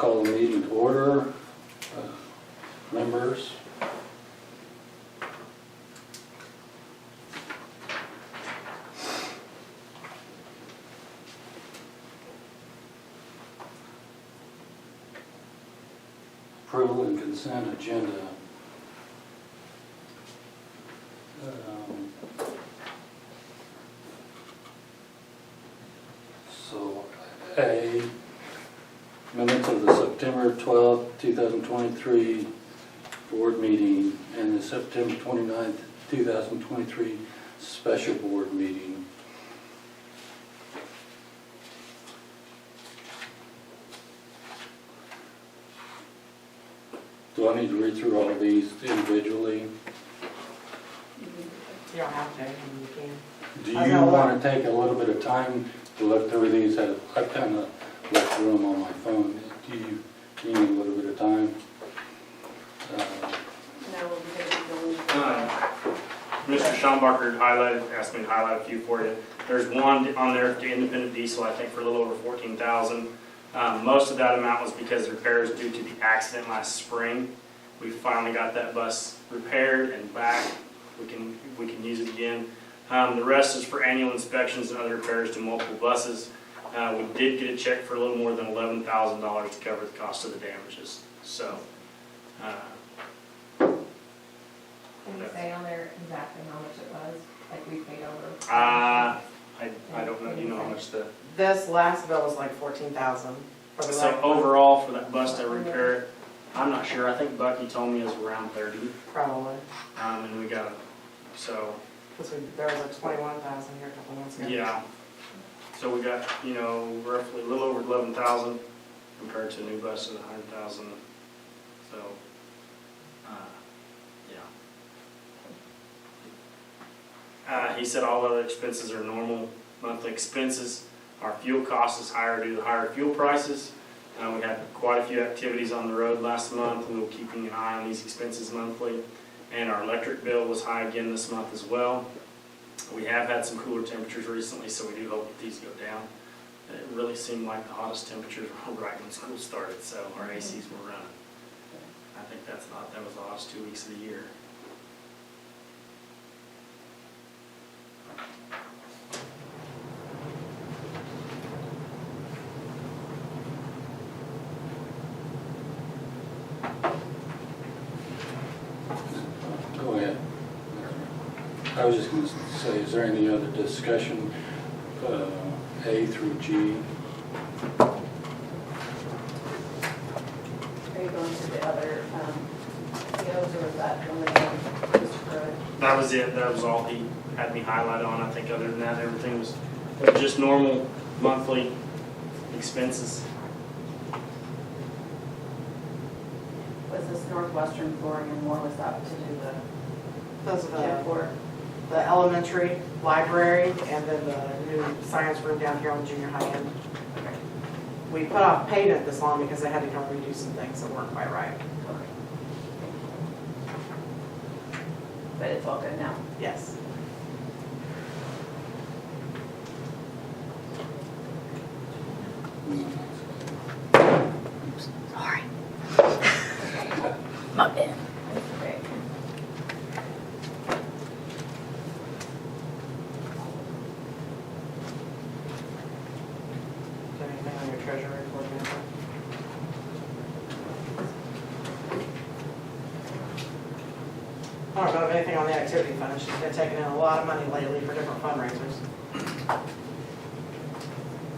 call the meeting to order. Members. Approval and consent agenda. So, A, minutes of the September 12th, 2023 board meeting and the September 29th, 2023 special board meeting. Do I need to read through all of these individually? You don't have to, you can. Do you want to take a little bit of time to look through these? I've kind of looked through them on my phone. Do you need a little bit of time? No, Mr. Schombacher asked me to highlight a few for you. There's one on there to independent diesel, I think for a little over $14,000. Most of that amount was because repairs due to the accident last spring. We finally got that bus repaired and back. We can use it again. The rest is for annual inspections and other repairs to multiple buses. We did get a check for a little more than $11,000 to cover the cost of the damages. So. Can you say on there exactly how much it was, like we paid over? I don't know. Do you know how much the? This last bill was like $14,000. So overall for that bus to repair it, I'm not sure. I think Bucky told me it was around 30. Probably. And we got so. Because there was like 21,000 here a couple months ago. Yeah. So we got, roughly a little over 11,000 compared to a new bus of 100,000. So, he said all other expenses are normal monthly expenses. Our fuel cost is higher due to higher fuel prices. We had quite a few activities on the road last month, and we're keeping an eye on these expenses monthly. And our electric bill was high again this month as well. We have had some cooler temperatures recently, so we do hope that these go down. It really seemed like the hottest temperatures were right when school started, so our ACs were running. I think that was the hottest 2 weeks of the year. Go ahead. I was just going to say, is there any other discussion, A through G? Are you going to the other, POs, or was that the only one just for it? That was it. That was all he had me highlight on. I think other than that, everything was just normal monthly expenses. Was this Northwestern flooring and more, was that to do Those the are floor? the elementary, library, and then the new science room down here on the junior high end. We put off payment this long because they had to come redo some things that weren't quite right. But it's all good now. Yes. Sorry. My bad. Okay. Do you have anything on your treasurer report, Jennifer? I don't know of anything on the activity fund. She's been taking in a lot of money lately for different fundraisers.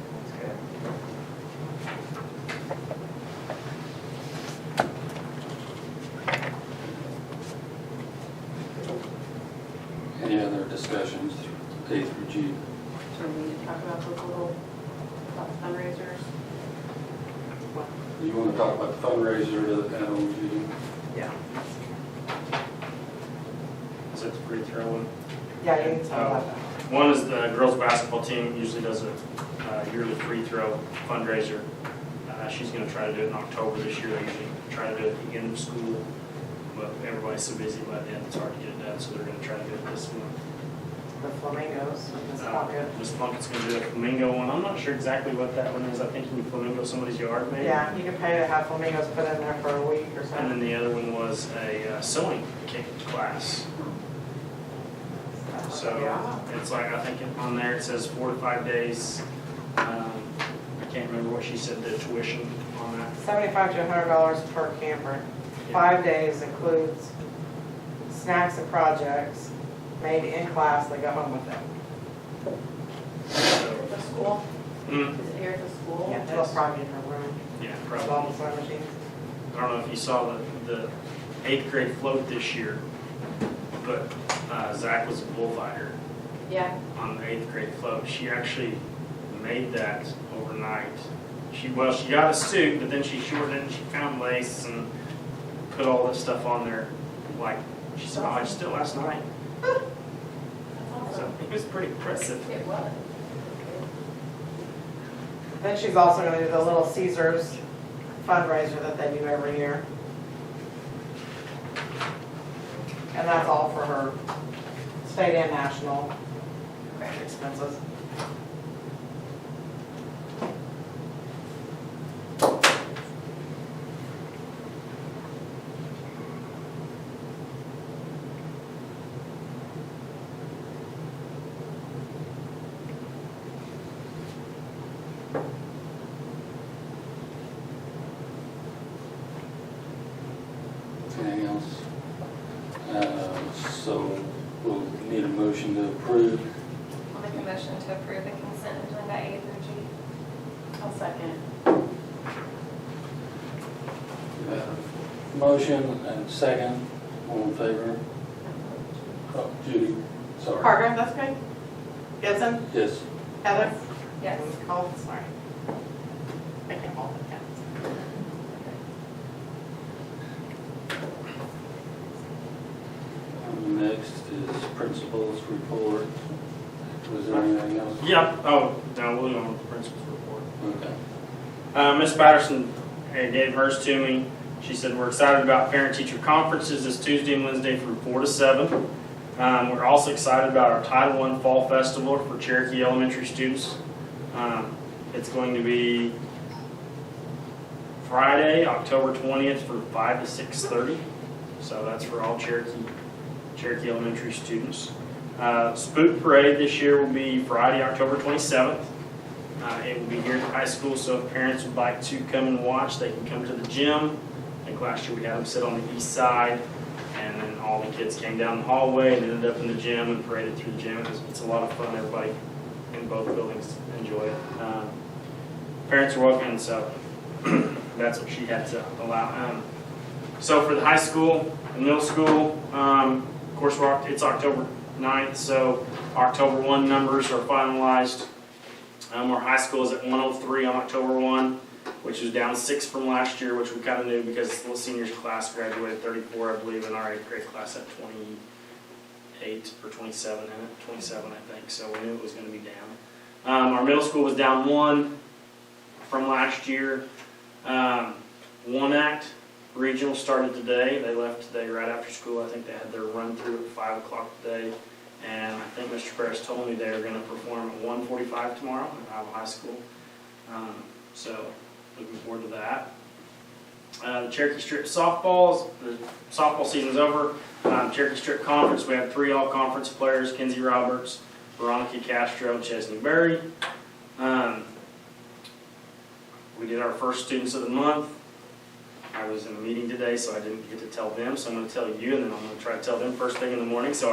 That's good. Any other discussions, A through G? So we need to talk about those little fundraisers. You want to talk about the fundraiser at OG? Yeah. Is it the free throw one? Yeah, you can tell about that. One is the girls basketball team usually does a yearly free throw fundraiser. She's going to try to do it in October this year. They usually try to do it at the end of school, but everybody's so busy by then it's hard to get it done, so they're going to try to do it this month. the flamingos with Miss Plunkett. Ms. Plunkett's gonna do a flamingo one. I'm not sure exactly what that one is. I think you can flamingo somebody's yard maybe. Yeah, you can pay to have flamingos put in there for a week or And something. then the other one was a sewing kit class. So Yeah. it's like, I think on there it says 4 to 5 days. I can't remember what she said, the tuition on that. $75 to $100 per camper. 5 days includes snacks and projects made in class, they go home with them. So, At the school, mm, is it here at the school? Yeah, it'll probably in her room, yeah, with all probably. the sewing machines. I don't know if you saw the 8th grade float this year, but Zach was a bullfighter Yeah, on the 8th grade float. She actually made that overnight. She got a suit, but then she shortened it and she found lace and put all this stuff on there. Like, she said, oh, I just did it last night. that's So awesome. it was pretty impressive. It was. Then she's also gonna do the Little Caesars fundraiser that they do every year. And that's all for her state and national expenses. Anything else? So we'll need a motion to approve. I'll make a motion to approve the consent agenda A through G. I'll second. Motion and second, all in favor? Oh, Judy, sorry. Parker, that's good. Gibson, Yes. Heather? Yes. And Cole, sorry. I can't hold it down. Next is principal's report. Was there anything else? Yeah, oh, no, we'll go on with the principal's report. Okay. Miss Patterson gave hers to me. She said, we're excited about parent-teacher conferences this Tuesday and Wednesday from 4 to 7. We're also excited about our Title I Fall Festival for Cherokee elementary students. It's going to be Friday, October 20th from 5 to 6:30. So that's for all Cherokee elementary students. Spook Parade this year will be Friday, October 27th. It will be here at the high school, so if parents would like to come and watch, they can come to the gym. I think last year we had them sit on the east side, and then all the kids came down the hallway and ended up in the gym and paraded through the gym. It's a lot of fun. Everybody in both buildings enjoy it. Parents are welcome, so that's what she had to allow. So for the high school and middle school, of course, it's October 9th, so October 1 numbers are finalized. Our high school is at 103 on October 1, which was down 6 from last year, which we kind of knew because the seniors class graduated 34, I believe, and our 8th grade class had 28 or 27 in it, 27 I think, so we knew it was going to be down. Our middle school was down 1 from last year. One Act Regional started today. They left today right after school. I think they had their run through at 5 o'clock today. And I think Mr. Ferris told me they were going to perform at 1:45 tomorrow at Iowa High School. So looking forward to that. The Cherokee Strip softballs, the softball season's over. Cherokee Strip Conference, we have 3 all-conference players, Kenzie Roberts, Veronica Castro, Chesney Berry. We did our first Students of the Month. I was in a meeting today, so I didn't get to tell them, so I'm going to tell you, and then I'm going to try to tell them first thing in the morning. So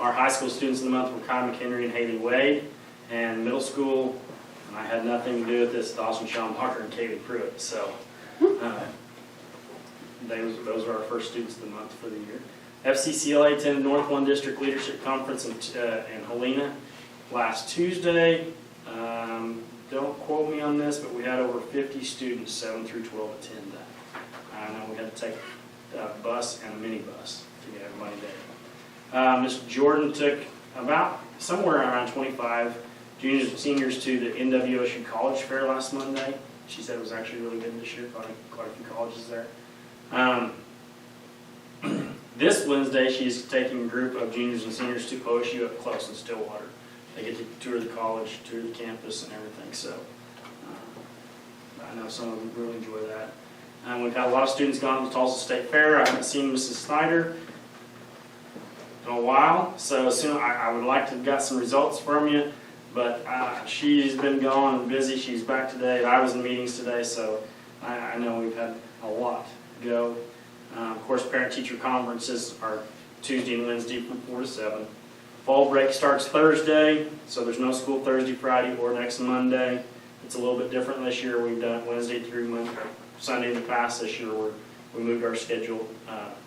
our high school Students of the Month were Kai McHenry and Haley Wade, and middle school, and I had nothing to do with this, Dawson Sean Walker and Kaylee Pruitt. So those are our first Students of the Month for the year. FCCLA attended North 1 District Leadership Conference in Helena last Tuesday. Don't quote me on this, but we had over 50 students, 7 through 12, attend that. I know we had to take a bus and a minibus to get everybody there. Ms. Jordan took about somewhere around 25 juniors and seniors to the NWSU College Fair last Monday. She said it was actually really good this year, quite a few colleges there. This Wednesday, she's taking a group of juniors and seniors to OSU up close in Stillwater. They get to tour the college, tour the campus and everything, so I know some of them really enjoy that. We've had a lot of students gone to the Tulsa State Fair. I haven't seen Mrs. Snyder in a while, so soon I would like to have got some results from you, but she's been gone and busy. She's back today. I was in meetings today, so I know we've had a lot to go. Of course, parent-teacher conferences are Tuesday and Wednesday from 4 to 7. Fall break starts Thursday, so there's no school Thursday, Friday, or next Monday. It's a little bit different this year. We've done it Wednesday through Monday, or Sunday in the past. This year we moved our schedule.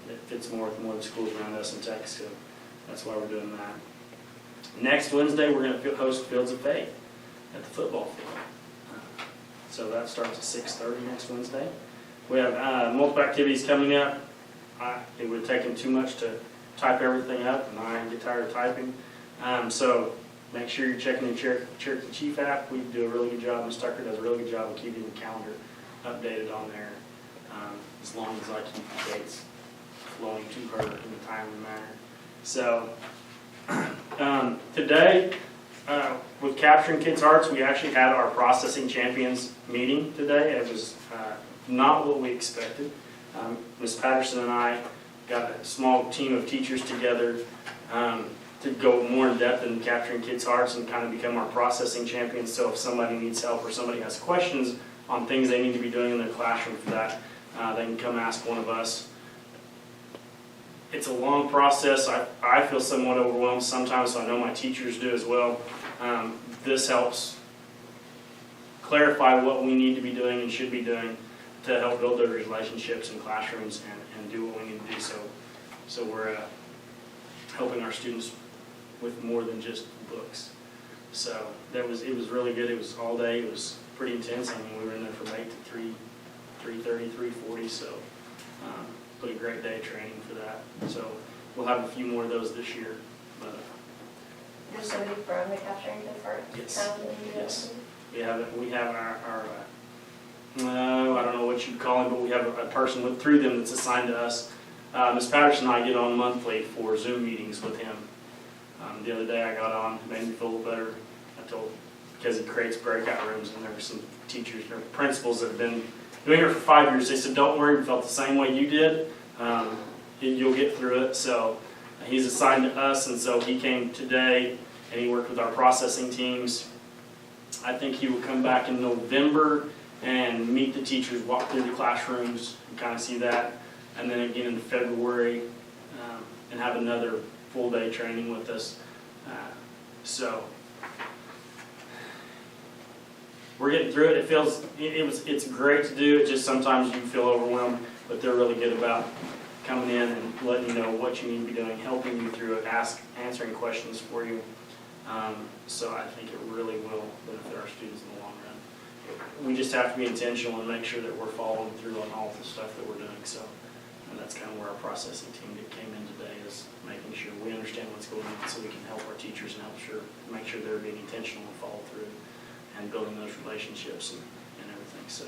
It fits more with more of the schools around us in Texas, so that's why we're doing that. Next Wednesday, we're going to host Fields of Faith at the football field. So that starts at 6:30 next Wednesday. We have multiple activities coming up. It would have taken too much to type everything up, and I get tired of typing. So make sure you're checking the Cherokee Chief app. We do a really good job. Ms. Tucker does a really good job of keeping the calendar updated on there, as long as I keep the dates flowing to her in a timely manner. So today, with Capturing Kids' Hearts, we actually had our Processing Champions meeting today. It was not what we expected. Ms. Patterson and I got a small team of teachers together to go more in depth in Capturing Kids' Hearts and kind of become our processing champions. So if somebody needs help or somebody has questions on things they need to be doing in their classroom for that, they can come ask one of us. It's a long process. I feel somewhat overwhelmed sometimes, so I know my teachers do as well. This helps clarify what we need to be doing and should be doing to help build those relationships in classrooms and do what we need to do. So we're helping our students with more than just books. So it was really good. It was all day. It was pretty intense. I mean, we were in there from 8 to 3:30, 3:40. So but a great day of training for that. So we'll have a few more of those this year. But Is somebody from the Capturing Kids' Hearts? Yes. Yes. We have our I don't know what you'd call him, but we have a person through them that's assigned to us. Ms. Patterson and I get on monthly for Zoom meetings with him. The other day I got on, it made me feel a little better. Because he creates breakout rooms, and there were some teachers or principals that have been doing it for 5 years. They said, don't worry, we felt the same way you did. You'll get through it. So he's assigned to us, and so he came today, and he worked with our processing teams. I think he will come back in November and meet the teachers, walk through the classrooms, and kind of see that. And then again in February, and have another full day training with us. So we're getting through it. It's great to do. It just sometimes you feel overwhelmed, but they're really good about coming in and letting you know what you need to be doing, helping you through it, answering questions for you. So I think it really will benefit our students in the long run. We just have to be intentional and make sure that we're following through on all the stuff that we're doing. So, and that's kind of where our processing team came in today, is making sure we understand what's going on so we can help our teachers and make sure they're being intentional and follow through and building those relationships and everything. So,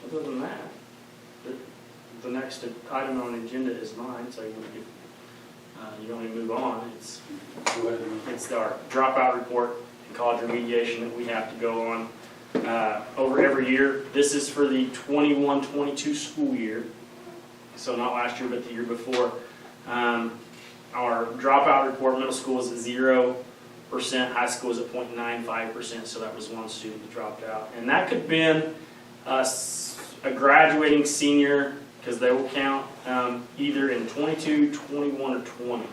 other than that, the next item on the agenda is mine, so you want me to move on. It's our dropout report and college remediation that we have to go on over every year. This is for the 21-22 school year, so not last year but the year before. Our dropout report, middle school is at 0%, high school is at 0.95%, so that was one student that dropped out. And that could have been a graduating senior, because they will count either in 22, 21, or 20.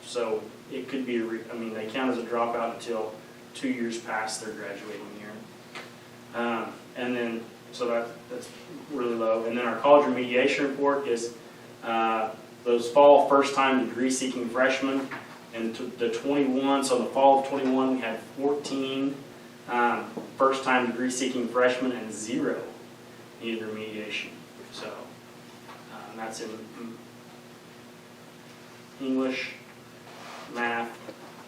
So it could be, they count as a dropout until 2 years past their graduating year. And then, so that's really low. And then our college remediation report is those fall first-time degree-seeking freshmen. And the 21, so in the fall of 21, we had 14 first-time degree-seeking freshmen and 0 needed remediation. So that's in English, math,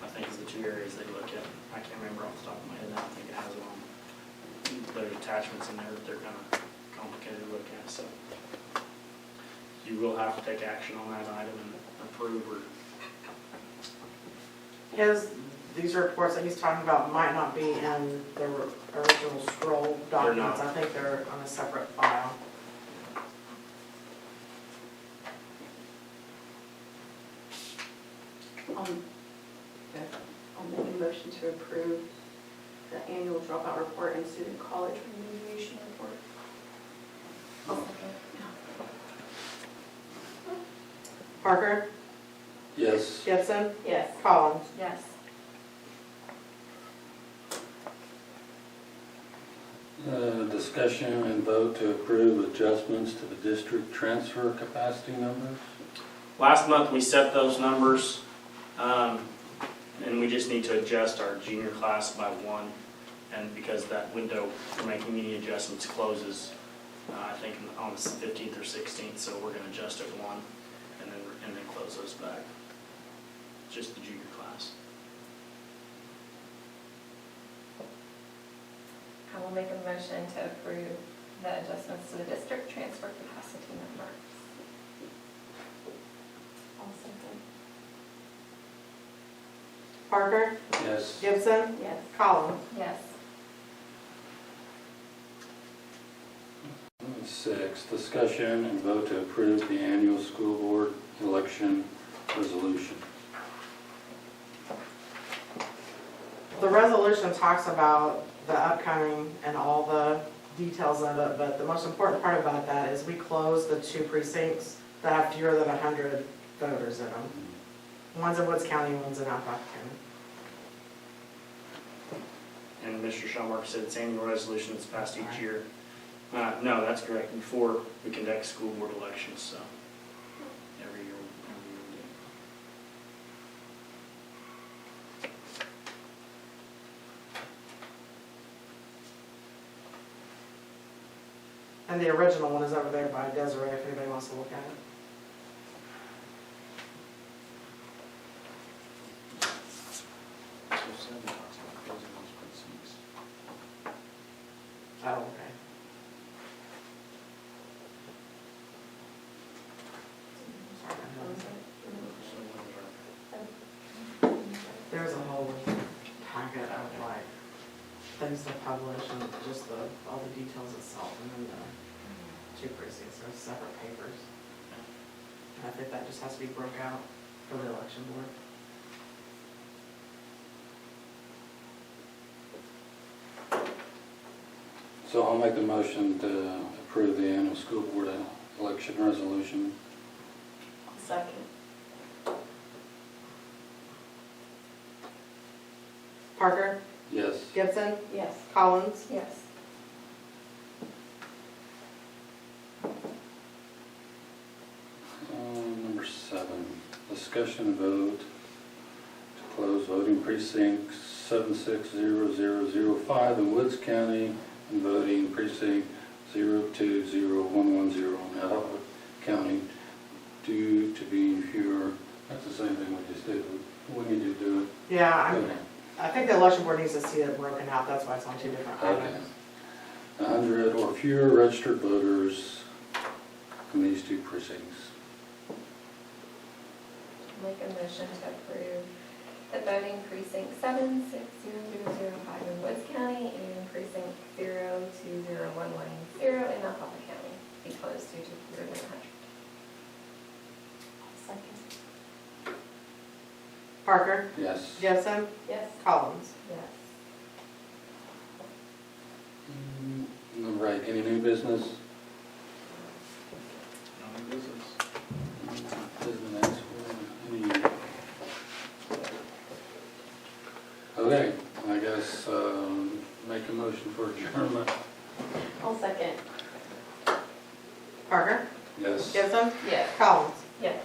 I think is the 2 areas they look at. I can't remember off the top of my head. I don't think it has one. There's attachments in there that they're going to complicated to look at, so. You will have to take action on that item and approve or, These reports that he's talking about might not be in the original scroll documents. not. I think they're on a separate file. I'll make a motion to approve the annual dropout report and student college remediation report. I'll second. Parker, Yes. Gibson, Yes. Collins. Yes. Discussion and vote to approve adjustments to the district transfer capacity numbers. last month we set those numbers, and we just need to adjust our junior class by one. And because that window for making any adjustments closes, I think on the 15th or 16th, so we're gonna adjust it one and then close those back. Just the junior class. I will make a motion to approve the adjustments to the district transfer capacity numbers. I'll second. Parker, Yes. Gibson, Yes. Collins. Yes. 6, discussion and vote to approve the annual school board election resolution. The resolution talks about the upcoming and all the details of it, but the most important part about that is we closed the 2 precincts that have fewer than 100 voters in them. One's in Woods County, one's in Alphafa County. And Mr. Schomburg said it's annual resolution that's passed each year. No, that's correct, before we conduct school board elections, so every year we do. And the original one is over there by Desiree, if anybody wants to look at it. Oh, okay. There's a whole packet of like things to publish and just all the details itself, and then the 2 precincts are separate papers. And I think that just has to be broke out for the election board. So I'll make the motion to approve the annual school board election resolution. Second. Parker, Yes. Gibson, Yes. Collins. Yes. Number 7, discussion and vote to close voting precinct 760005 in Woods County and voting precinct 020110 in Alphafa County due to being fewer. That's the same thing we just did. We need to do it. Yeah, Okay. I think the election board needs to see it broken out, that's why it's on 2 different Okay. items. 100 or fewer registered voters in these 2 precincts. Make a motion to approve the voting precinct 76005 in Woods County and precinct 020110 in Alphafa County be closed due to fewer than 100. Second. Parker, Yes. Gibson, Yes. Collins. Yes. Number 8, any new business? No business. Business, any- Okay, I guess, make a motion for adjournment. I'll second. Parker, Yes. Gibson, Yes. Collins. Yes.